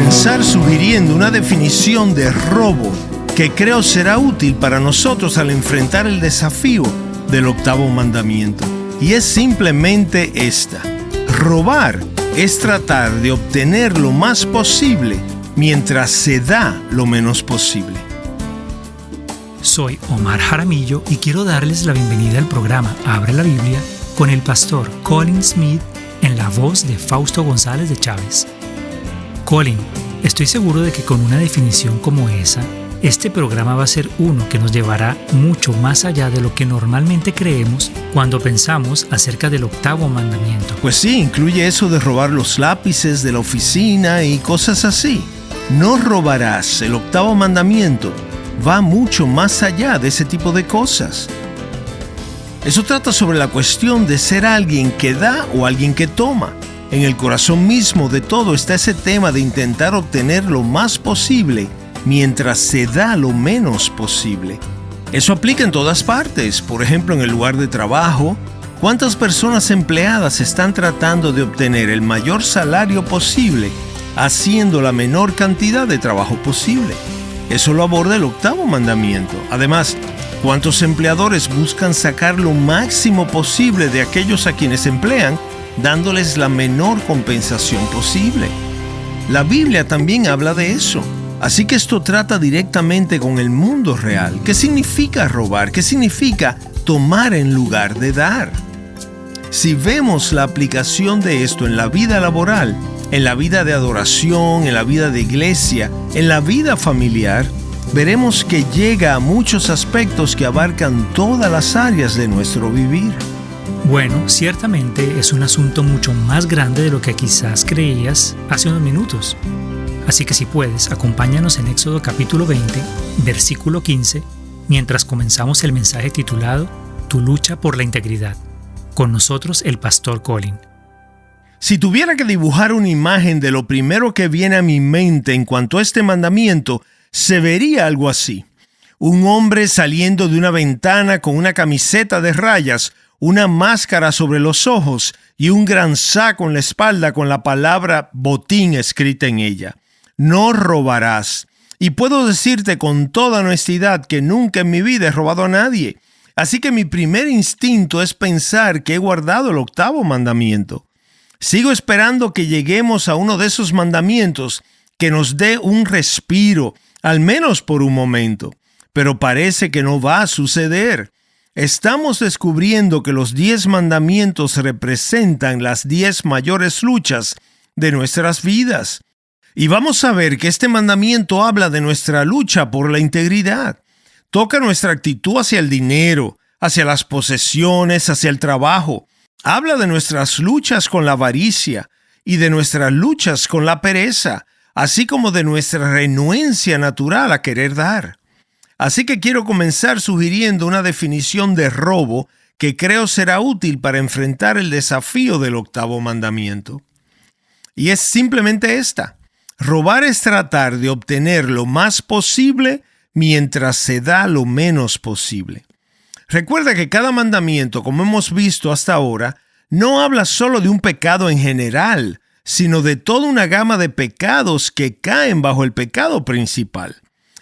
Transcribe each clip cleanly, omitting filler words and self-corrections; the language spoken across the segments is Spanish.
comenzar sugiriendo una definición de robo que creo será útil para nosotros al enfrentar el desafío del octavo mandamiento. Y es simplemente esta: robar es tratar de obtener lo más posible mientras se da lo menos posible. Soy Omar Jaramillo y quiero darles la bienvenida al programa Abre la Biblia con el pastor Colin Smith en la voz de Fausto González de Chávez. Colin, estoy seguro de que con una definición como esa, este programa va a ser uno que nos llevará mucho más allá de lo que normalmente creemos cuando pensamos acerca del octavo mandamiento. Pues sí, incluye eso de robar los lápices de la oficina y cosas así. No robarás. El octavo mandamiento va mucho más allá de ese tipo de cosas. Eso trata sobre la cuestión de ser alguien que da o alguien que toma. En el corazón mismo de todo está ese tema de intentar obtener lo más posible mientras se da lo menos posible. Eso aplica en todas partes. Por ejemplo, en el lugar de trabajo, ¿cuántas personas empleadas están tratando de obtener el mayor salario posible haciendo la menor cantidad de trabajo posible? Eso lo aborda el octavo mandamiento. Además, ¿cuántos empleadores buscan sacar lo máximo posible de aquellos a quienes emplean, dándoles la menor compensación posible? La Biblia también habla de eso. Así que esto trata directamente con el mundo real. ¿Qué significa robar? ¿Qué significa tomar en lugar de dar? Si vemos la aplicación de esto en la vida laboral, en la vida de adoración, en la vida de iglesia, en la vida familiar, veremos que llega a muchos aspectos que abarcan todas las áreas de nuestro vivir. Bueno, ciertamente es un asunto mucho más grande de lo que quizás creías hace unos minutos. Así que si puedes, acompáñanos en Éxodo capítulo 20, versículo 15, mientras comenzamos el mensaje titulado Tu lucha por la integridad. Con nosotros el pastor Colin. Si tuviera que dibujar una imagen de lo primero que viene a mi mente en cuanto a este mandamiento, se vería algo así. Un hombre saliendo de una ventana con una camiseta de rayas, una máscara sobre los ojos y un gran saco en la espalda con la palabra botín escrita en ella. No robarás. Y puedo decirte con toda honestidad que nunca en mi vida he robado a nadie. Así que mi primer instinto es pensar que he guardado el octavo mandamiento. Sigo esperando que lleguemos a uno de esos mandamientos que nos dé un respiro, al menos por un momento. Pero parece que no va a suceder. Estamos descubriendo que los 10 mandamientos representan las 10 mayores luchas de nuestras vidas. Y vamos a ver que este mandamiento habla de nuestra lucha por la integridad. Toca nuestra actitud hacia el dinero, hacia las posesiones, hacia el trabajo. Habla de nuestras luchas con la avaricia y de nuestras luchas con la pereza, así como de nuestra renuencia natural a querer dar. Así que quiero comenzar sugiriendo una definición de robo que creo será útil para enfrentar el desafío del octavo mandamiento. Y es simplemente esta: robar es tratar de obtener lo más posible mientras se da lo menos posible. Recuerda que cada mandamiento, como hemos visto hasta ahora, no habla solo de un pecado en general, sino de toda una gama de pecados que caen bajo el pecado principal.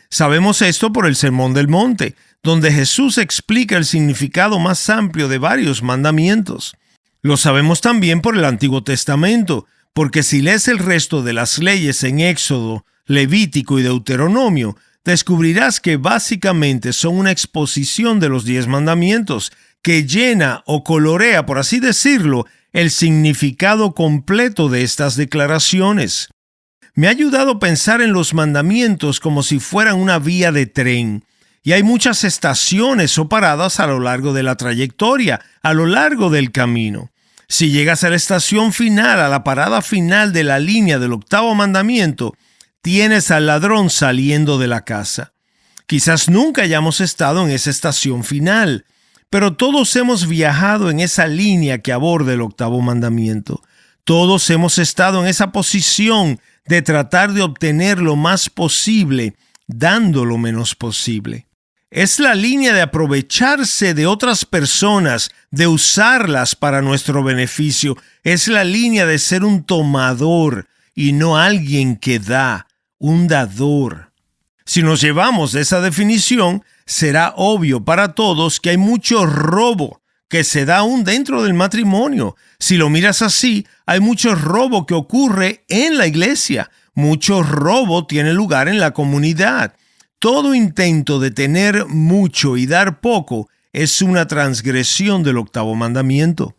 Sabemos esto por el Sermón del Monte, donde Jesús explica el significado más amplio de varios mandamientos. Lo sabemos también por el Antiguo Testamento, porque si lees el resto de las leyes en Éxodo, Levítico y Deuteronomio, descubrirás que básicamente son una exposición de los 10 mandamientos, que llena o colorea, por así decirlo, el significado completo de estas declaraciones. Me ha ayudado a pensar en los mandamientos como si fueran una vía de tren, y hay muchas estaciones o paradas a lo largo de la trayectoria, a lo largo del camino. Si llegas a la estación final, a la parada final de la línea del octavo mandamiento, tienes al ladrón saliendo de la casa. Quizás nunca hayamos estado en esa estación final, pero todos hemos viajado en esa línea que aborda el octavo mandamiento. Todos hemos estado en esa posición de tratar de obtener lo más posible, dando lo menos posible. Es la línea de aprovecharse de otras personas, de usarlas para nuestro beneficio. Es la línea de ser un tomador y no alguien que da, un dador. Si nos llevamos de esa definición, será obvio para todos que hay mucho robo que se da aún dentro del matrimonio. Si lo miras así, hay mucho robo que ocurre en la iglesia. Mucho robo tiene lugar en la comunidad. Todo intento de tener mucho y dar poco es una transgresión del octavo mandamiento.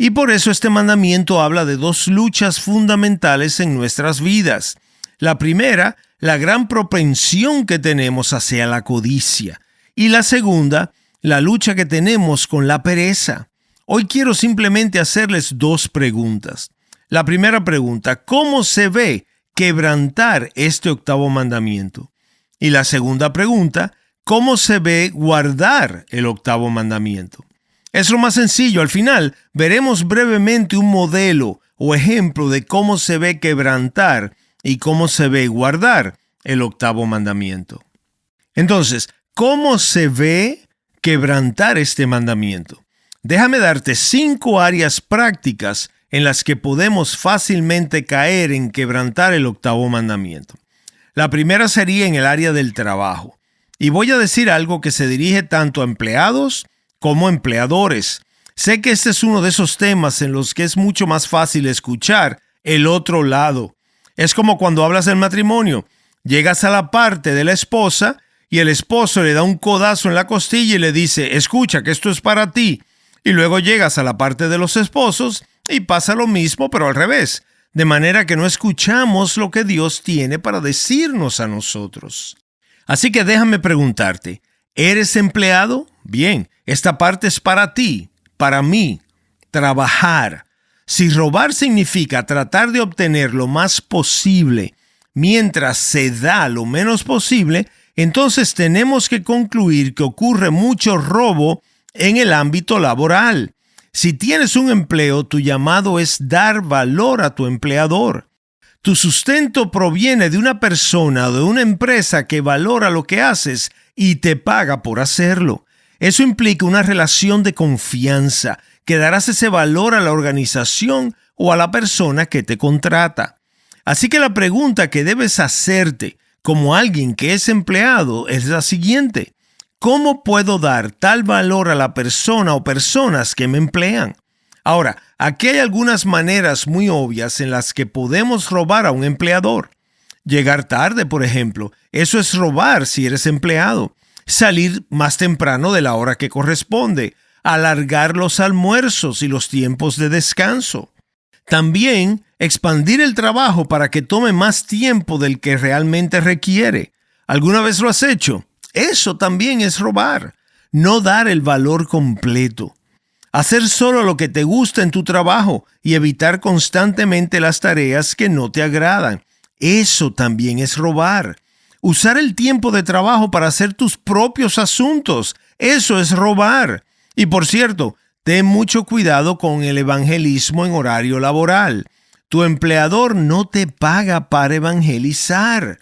Y por eso este mandamiento habla de dos luchas fundamentales en nuestras vidas. La primera, la gran propensión que tenemos hacia la codicia. Y la segunda, la lucha que tenemos con la pereza. Hoy quiero simplemente hacerles dos preguntas. La primera pregunta, ¿cómo se ve quebrantar este octavo mandamiento? Y la segunda pregunta, ¿cómo se ve guardar el octavo mandamiento? Es lo más sencillo. Al final veremos brevemente un modelo o ejemplo de cómo se ve quebrantar y cómo se ve guardar el octavo mandamiento. Entonces, ¿cómo se ve quebrantar este mandamiento? Déjame darte 5 áreas prácticas en las que podemos fácilmente caer en quebrantar el octavo mandamiento. La primera sería en el área del trabajo. Y voy a decir algo que se dirige tanto a empleados como empleadores. Sé que este es uno de esos temas en los que es mucho más fácil escuchar el otro lado. Es como cuando hablas del matrimonio. Llegas a la parte de la esposa y el esposo le da un codazo en la costilla y le dice, escucha que esto es para ti. Y luego llegas a la parte de los esposos y pasa lo mismo, pero al revés. De manera que no escuchamos lo que Dios tiene para decirnos a nosotros. Así que déjame preguntarte, ¿eres empleado? Bien, esta parte es para ti, para mí, trabajar. Si robar significa tratar de obtener lo más posible mientras se da lo menos posible, entonces tenemos que concluir que ocurre mucho robo en el ámbito laboral. Si tienes un empleo, tu llamado es dar valor a tu empleador. Tu sustento proviene de una persona o de una empresa que valora lo que haces y te paga por hacerlo. Eso implica una relación de confianza, que darás ese valor a la organización o a la persona que te contrata. Así que la pregunta que debes hacerte como alguien que es empleado es la siguiente: ¿cómo puedo dar tal valor a la persona o personas que me emplean? Ahora, aquí hay algunas maneras muy obvias en las que podemos robar a un empleador. Llegar tarde, por ejemplo, eso es robar si eres empleado. Salir más temprano de la hora que corresponde. Alargar los almuerzos y los tiempos de descanso. También expandir el trabajo para que tome más tiempo del que realmente requiere. ¿Alguna vez lo has hecho? Eso también es robar. No dar el valor completo. Hacer solo lo que te gusta en tu trabajo y evitar constantemente las tareas que no te agradan. Eso también es robar. Usar el tiempo de trabajo para hacer tus propios asuntos. Eso es robar. Y por cierto, ten mucho cuidado con el evangelismo en horario laboral. Tu empleador no te paga para evangelizar.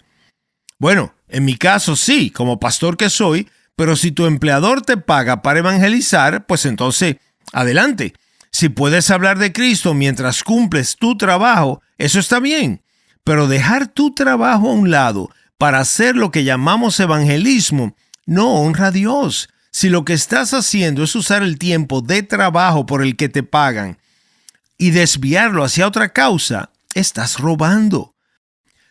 Bueno, en mi caso sí, como pastor que soy, pero si tu empleador te paga para evangelizar, pues entonces, adelante. Si puedes hablar de Cristo mientras cumples tu trabajo, eso está bien. Pero dejar tu trabajo a un lado para hacer lo que llamamos evangelismo no honra a Dios. Si lo que estás haciendo es usar el tiempo de trabajo por el que te pagan y desviarlo hacia otra causa, estás robando.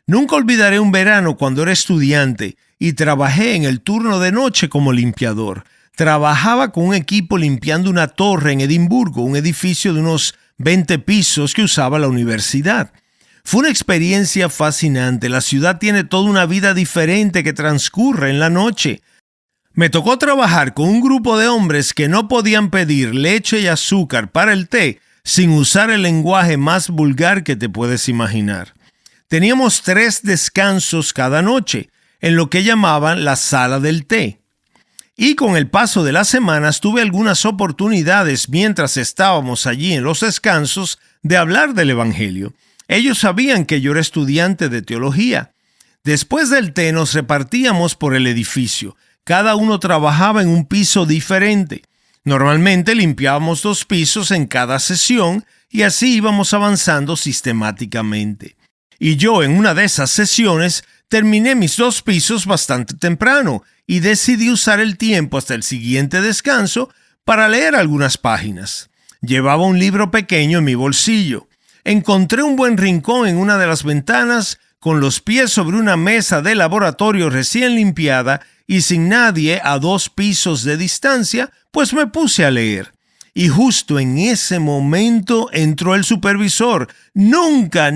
Nunca olvidaré un verano cuando era estudiante y trabajé en el turno de noche como limpiador. Trabajaba con un equipo limpiando una torre en Edimburgo, un edificio de unos 20 pisos que usaba la universidad. Fue una experiencia fascinante. La ciudad tiene toda una vida diferente que transcurre en la noche. Me tocó trabajar con un grupo de hombres que no podían pedir leche y azúcar para el té sin usar el lenguaje más vulgar que te puedes imaginar. Teníamos 3 descansos cada noche, en lo que llamaban la sala del té. Y con el paso de las semanas tuve algunas oportunidades mientras estábamos allí en los descansos de hablar del Evangelio. Ellos sabían que yo era estudiante de teología. Después del té nos repartíamos por el edificio. Cada uno trabajaba en un piso diferente. Normalmente limpiábamos 2 pisos en cada sesión y así íbamos avanzando sistemáticamente. Y yo en una de esas sesiones terminé mis 2 pisos bastante temprano y decidí usar el tiempo hasta el siguiente descanso para leer algunas páginas. Llevaba un libro pequeño en mi bolsillo. Encontré un buen rincón en una de las ventanas con los pies sobre una mesa de laboratorio recién limpiada y sin nadie a 2 pisos de distancia, pues me puse a leer. Y justo en ese momento entró el supervisor. Nunca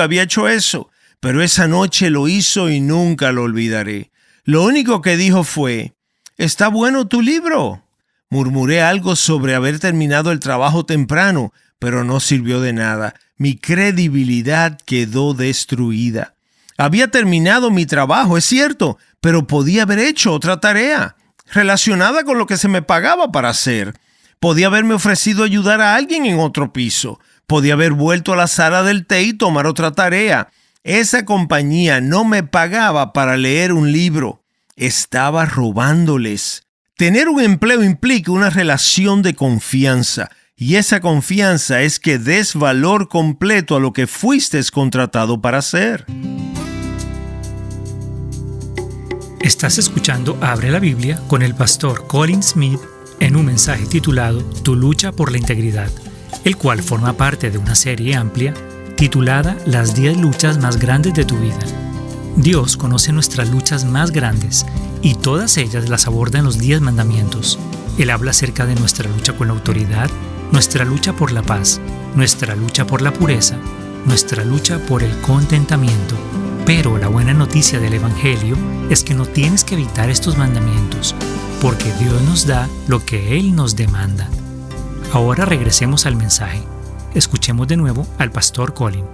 había hecho eso, pero esa noche lo hizo y nunca lo olvidaré. Lo único que dijo fue: «¿Está bueno tu libro?». Murmuré algo sobre haber terminado el trabajo temprano, pero no sirvió de nada. Mi credibilidad quedó destruida. Había terminado mi trabajo, es cierto, pero podía haber hecho otra tarea relacionada con lo que se me pagaba para hacer. Podía haberme ofrecido ayudar a alguien en otro piso. Podía haber vuelto a la sala del té y tomar otra tarea. Esa compañía no me pagaba para leer un libro. Estaba robándoles. Tener un empleo implica una relación de confianza. Y esa confianza es que des valor completo a lo que fuiste contratado para hacer. Estás escuchando Abre la Biblia con el pastor Colin Smith en un mensaje titulado Tu lucha por la integridad, el cual forma parte de una serie amplia titulada Las 10 luchas más grandes de tu vida. Dios conoce nuestras luchas más grandes y todas ellas las aborda en los 10 mandamientos. Él habla acerca de nuestra lucha con la autoridad, nuestra lucha por la paz, nuestra lucha por la pureza, nuestra lucha por el contentamiento. Pero la buena noticia del Evangelio es que no tienes que evitar estos mandamientos, porque Dios nos da lo que Él nos demanda. Ahora regresemos al mensaje. Escuchemos de nuevo al pastor Colin.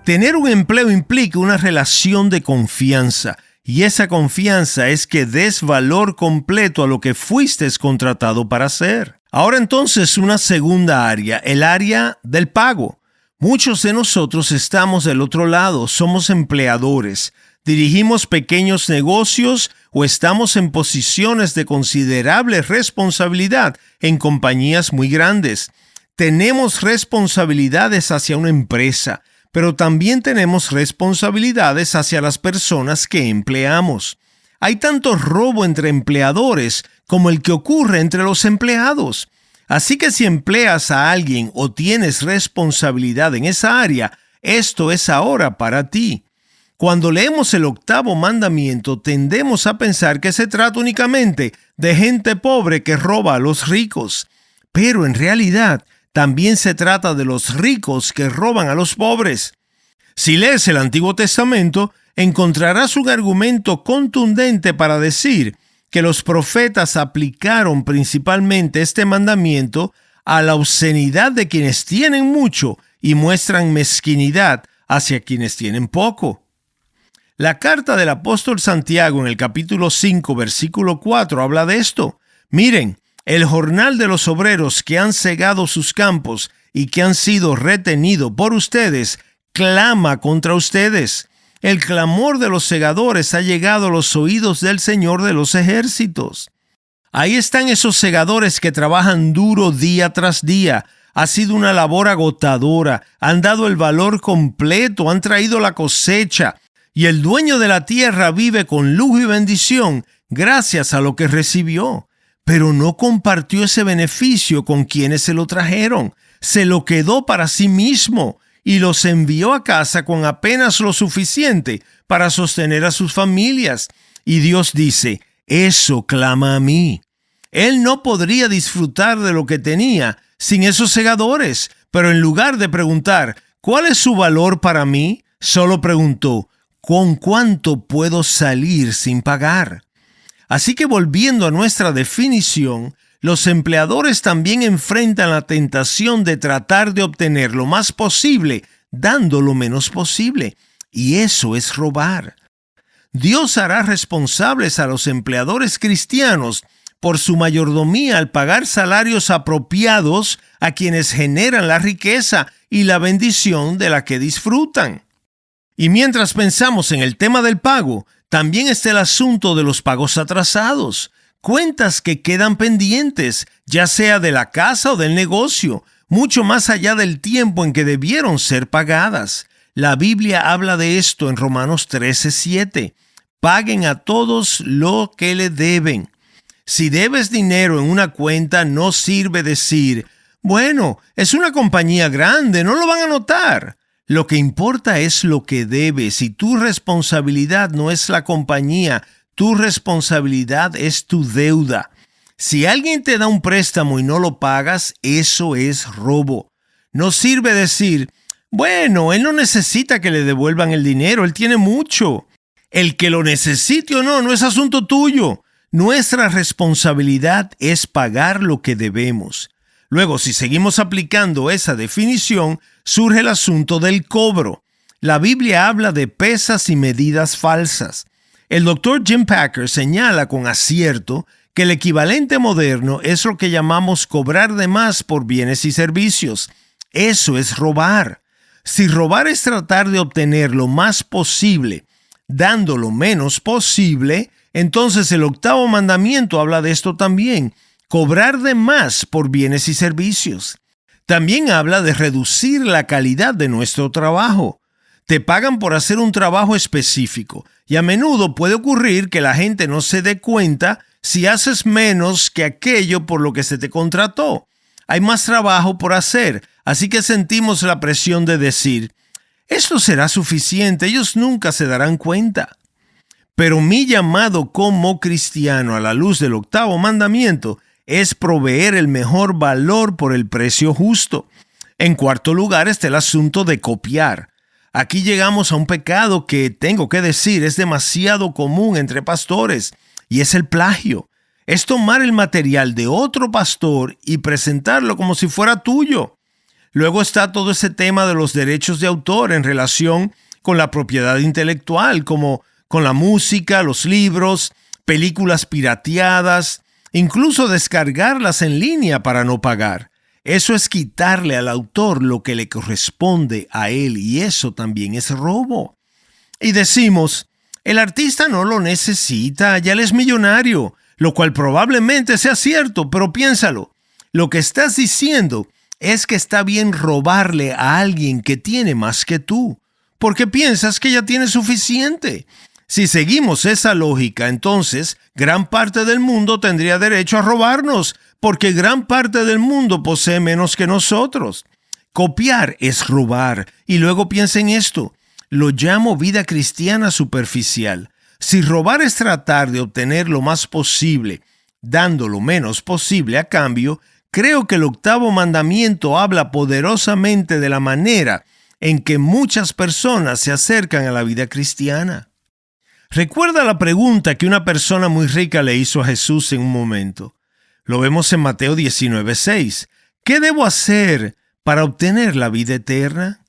Tener un empleo implica una relación de confianza, y esa confianza es que des valor completo a lo que fuiste contratado para hacer. Ahora entonces una segunda área, el área del pago. Muchos de nosotros estamos del otro lado, somos empleadores, dirigimos pequeños negocios o estamos en posiciones de considerable responsabilidad en compañías muy grandes. Tenemos responsabilidades hacia una empresa, pero también tenemos responsabilidades hacia las personas que empleamos. Hay tanto robo entre empleadores como el que ocurre entre los empleados. Así que si empleas a alguien o tienes responsabilidad en esa área, esto es ahora para ti. Cuando leemos el 8º mandamiento, tendemos a pensar que se trata únicamente de gente pobre que roba a los ricos. Pero en realidad, también se trata de los ricos que roban a los pobres. Si lees el Antiguo Testamento, encontrarás un argumento contundente para decir que los profetas aplicaron principalmente este mandamiento a la obscenidad de quienes tienen mucho y muestran mezquinidad hacia quienes tienen poco. La carta del apóstol Santiago en el capítulo 5, versículo 4 habla de esto. Miren, el jornal de los obreros que han cegado sus campos y que han sido retenidos por ustedes clama contra ustedes. El clamor de los segadores ha llegado a los oídos del Señor de los ejércitos. Ahí están esos segadores que trabajan duro día tras día. Ha sido una labor agotadora. Han dado el valor completo, han traído la cosecha. Y el dueño de la tierra vive con lujo y bendición gracias a lo que recibió. Pero no compartió ese beneficio con quienes se lo trajeron. Se lo quedó para sí mismo y los envió a casa con apenas lo suficiente para sostener a sus familias. Y Dios dice, eso clama a mí. Él no podría disfrutar de lo que tenía sin esos segadores, pero en lugar de preguntar, ¿cuál es su valor para mí?, solo preguntó, ¿con cuánto puedo salir sin pagar? Así que volviendo a nuestra definición, los empleadores también enfrentan la tentación de tratar de obtener lo más posible, dando lo menos posible. Y eso es robar. Dios hará responsables a los empleadores cristianos por su mayordomía al pagar salarios apropiados a quienes generan la riqueza y la bendición de la que disfrutan. Y mientras pensamos en el tema del pago, también está el asunto de los pagos atrasados. Cuentas que quedan pendientes, ya sea de la casa o del negocio, mucho más allá del tiempo en que debieron ser pagadas. La Biblia habla de esto en Romanos 13:7. Paguen a todos lo que le deben. Si debes dinero en una cuenta, no sirve decir, bueno, es una compañía grande, no lo van a notar. Lo que importa es lo que debes y tu responsabilidad no es la compañía, tu responsabilidad es tu deuda. Si alguien te da un préstamo y no lo pagas, eso es robo. No sirve decir, bueno, él no necesita que le devuelvan el dinero, él tiene mucho. El que lo necesite o no es asunto tuyo. Nuestra responsabilidad es pagar lo que debemos. Luego, si seguimos aplicando esa definición, surge el asunto del cobro. La Biblia habla de pesas y medidas falsas. El Dr. Jim Packer señala con acierto que el equivalente moderno es lo que llamamos cobrar de más por bienes y servicios. Eso es robar. Si robar es tratar de obtener lo más posible, dando lo menos posible, entonces el octavo mandamiento habla de esto también, cobrar de más por bienes y servicios. También habla de reducir la calidad de nuestro trabajo. Te pagan por hacer un trabajo específico y a menudo puede ocurrir que la gente no se dé cuenta si haces menos que aquello por lo que se te contrató. Hay más trabajo por hacer, así que sentimos la presión de decir, esto será suficiente, ellos nunca se darán cuenta. Pero mi llamado como cristiano a la luz del octavo mandamiento es proveer el mejor valor por el precio justo. En cuarto lugar está el asunto de copiar. Aquí llegamos a un pecado que, tengo que decir, es demasiado común entre pastores, y es el plagio. Es tomar el material de otro pastor y presentarlo como si fuera tuyo. Luego está todo ese tema de los derechos de autor en relación con la propiedad intelectual, como con la música, los libros, películas pirateadas, incluso descargarlas en línea para no pagar. Eso es quitarle al autor lo que le corresponde a él y eso también es robo. Y decimos, el artista no lo necesita, ya él es millonario, lo cual probablemente sea cierto, pero piénsalo. Lo que estás diciendo es que está bien robarle a alguien que tiene más que tú, porque piensas que ya tiene suficiente. Si seguimos esa lógica, entonces gran parte del mundo tendría derecho a robarnos, porque gran parte del mundo posee menos que nosotros. Copiar es robar. Y luego piensa en esto. Lo llamo vida cristiana superficial. Si robar es tratar de obtener lo más posible, dando lo menos posible a cambio, creo que el octavo mandamiento habla poderosamente de la manera en que muchas personas se acercan a la vida cristiana. Recuerda la pregunta que una persona muy rica le hizo a Jesús en un momento. Lo vemos en Mateo 19:6. ¿Qué debo hacer para obtener la vida eterna?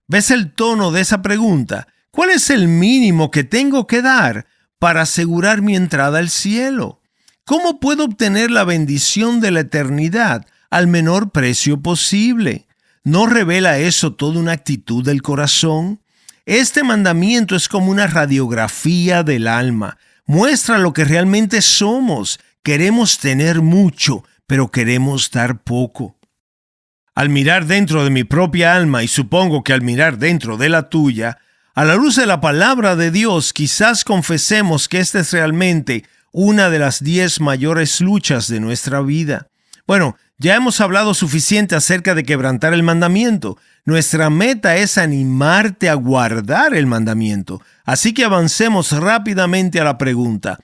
¿Ves el tono de esa pregunta? ¿Cuál es el mínimo que tengo que dar para asegurar mi entrada al cielo? ¿Cómo puedo obtener la bendición de la eternidad al menor precio posible? ¿No revela eso toda una actitud del corazón? Este mandamiento es como una radiografía del alma. Muestra lo que realmente somos. Queremos tener mucho, pero queremos dar poco. Al mirar dentro de mi propia alma, y supongo que al mirar dentro de la tuya, a la luz de la palabra de Dios, quizás confesemos que esta es realmente una de las 10 mayores luchas de nuestra vida. Bueno, ya hemos hablado suficiente acerca de quebrantar el mandamiento. Nuestra meta es animarte a guardar el mandamiento. Así que avancemos rápidamente a la pregunta: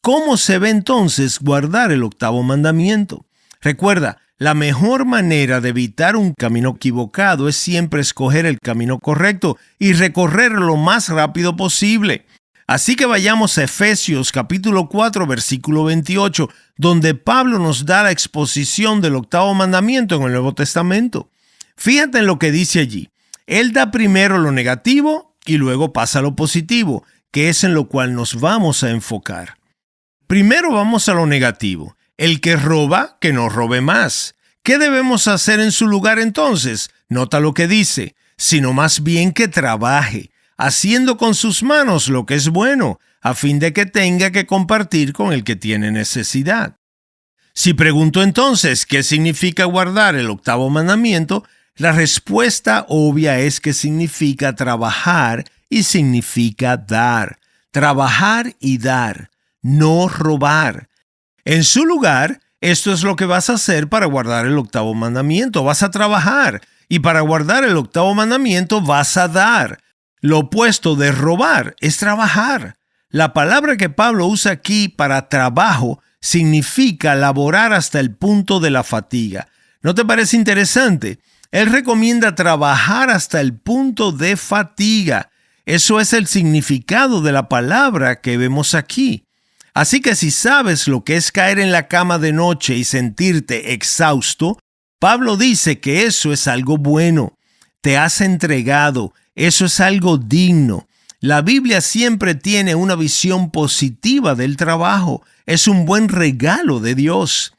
¿cómo se ve entonces guardar el octavo mandamiento? Recuerda, la mejor manera de evitar un camino equivocado es siempre escoger el camino correcto y recorrerlo lo más rápido posible. Así que vayamos a Efesios capítulo 4, versículo 28, donde Pablo nos da la exposición del octavo mandamiento en el Nuevo Testamento. Fíjate en lo que dice allí. Él da primero lo negativo y luego pasa a lo positivo, que es en lo cual nos vamos a enfocar. Primero vamos a lo negativo. El que roba, que no robe más. ¿Qué debemos hacer en su lugar entonces? Nota lo que dice, sino más bien que trabaje, haciendo con sus manos lo que es bueno, a fin de que tenga que compartir con el que tiene necesidad. Si pregunto entonces qué significa guardar el octavo mandamiento, La respuesta obvia es que significa trabajar y significa dar. Trabajar y dar, no robar. En su lugar, esto es lo que vas a hacer para guardar el octavo mandamiento. Vas a trabajar y para guardar el octavo mandamiento vas a dar. Lo opuesto de robar es trabajar. La palabra que Pablo usa aquí para trabajo significa laborar hasta el punto de la fatiga. ¿No te parece interesante? Él recomienda trabajar hasta el punto de fatiga. Eso es el significado de la palabra que vemos aquí. Así que si sabes lo que es caer en la cama de noche y sentirte exhausto, Pablo dice que eso es algo bueno. Te has entregado. Eso es algo digno. La Biblia siempre tiene una visión positiva del trabajo. Es un buen regalo de Dios.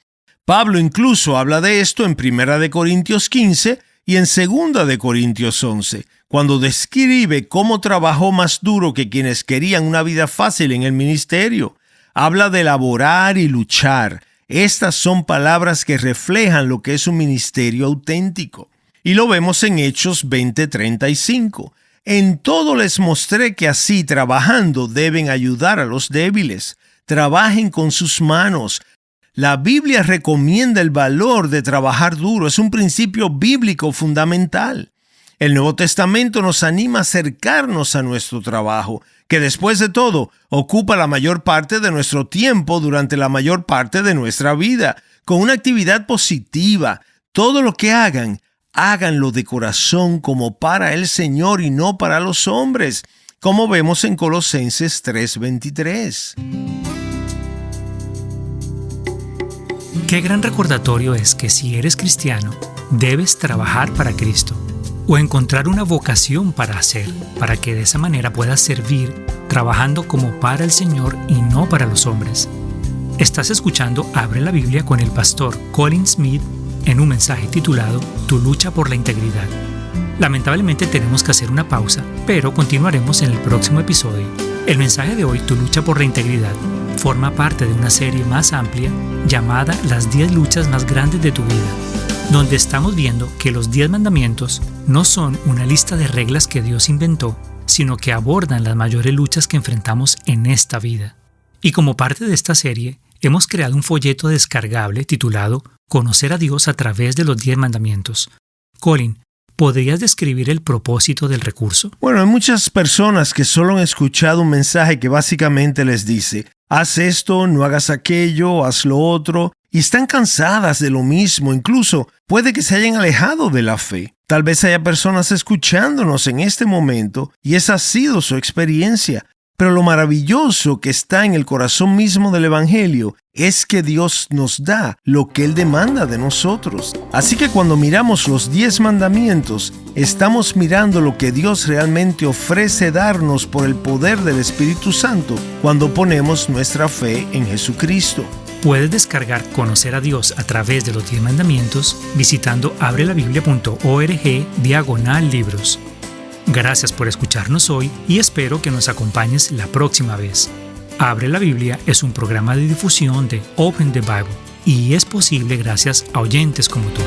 Pablo incluso habla de esto en 1 Corintios 15 y en 2 Corintios 11, cuando describe cómo trabajó más duro que quienes querían una vida fácil en el ministerio. Habla de laborar y luchar. Estas son palabras que reflejan lo que es un ministerio auténtico. Y lo vemos en Hechos 20:35. En todo les mostré que así trabajando deben ayudar a los débiles. Trabajen con sus manos. La Biblia recomienda el valor de trabajar duro. Es un principio bíblico fundamental. El Nuevo Testamento nos anima a acercarnos a nuestro trabajo, que después de todo ocupa la mayor parte de nuestro tiempo durante la mayor parte de nuestra vida, con una actividad positiva. Todo lo que hagan, háganlo de corazón como para el Señor y no para los hombres, como vemos en Colosenses 3:23. Qué gran recordatorio es que si eres cristiano, debes trabajar para Cristo o encontrar una vocación para hacer, para que de esa manera puedas servir trabajando como para el Señor y no para los hombres. Estás escuchando Abre la Biblia con el pastor Colin Smith en un mensaje titulado Tu lucha por la integridad. Lamentablemente tenemos que hacer una pausa, pero continuaremos en el próximo episodio. El mensaje de hoy, Tu lucha por la integridad, forma parte de una serie más amplia llamada Las 10 luchas más grandes de tu vida, donde estamos viendo que los 10 mandamientos no son una lista de reglas que Dios inventó, sino que abordan las mayores luchas que enfrentamos en esta vida. Y como parte de esta serie, hemos creado un folleto descargable titulado Conocer a Dios a través de los 10 mandamientos. Colin, ¿podrías describir el propósito del recurso? Bueno, hay muchas personas que solo han escuchado un mensaje que básicamente les dice, haz esto, no hagas aquello, haz lo otro, y están cansadas de lo mismo, incluso puede que se hayan alejado de la fe. Tal vez haya personas escuchándonos en este momento y esa ha sido su experiencia. Pero lo maravilloso que está en el corazón mismo del Evangelio es que Dios nos da lo que Él demanda de nosotros. Así que cuando miramos los 10 mandamientos, estamos mirando lo que Dios realmente ofrece darnos por el poder del Espíritu Santo cuando ponemos nuestra fe en Jesucristo. Puedes descargar Conocer a Dios a través de los 10 mandamientos visitando abrelabiblia.org/libros. Gracias por escucharnos hoy y espero que nos acompañes la próxima vez. Abre la Biblia es un programa de difusión de Open the Bible y es posible gracias a oyentes como tú.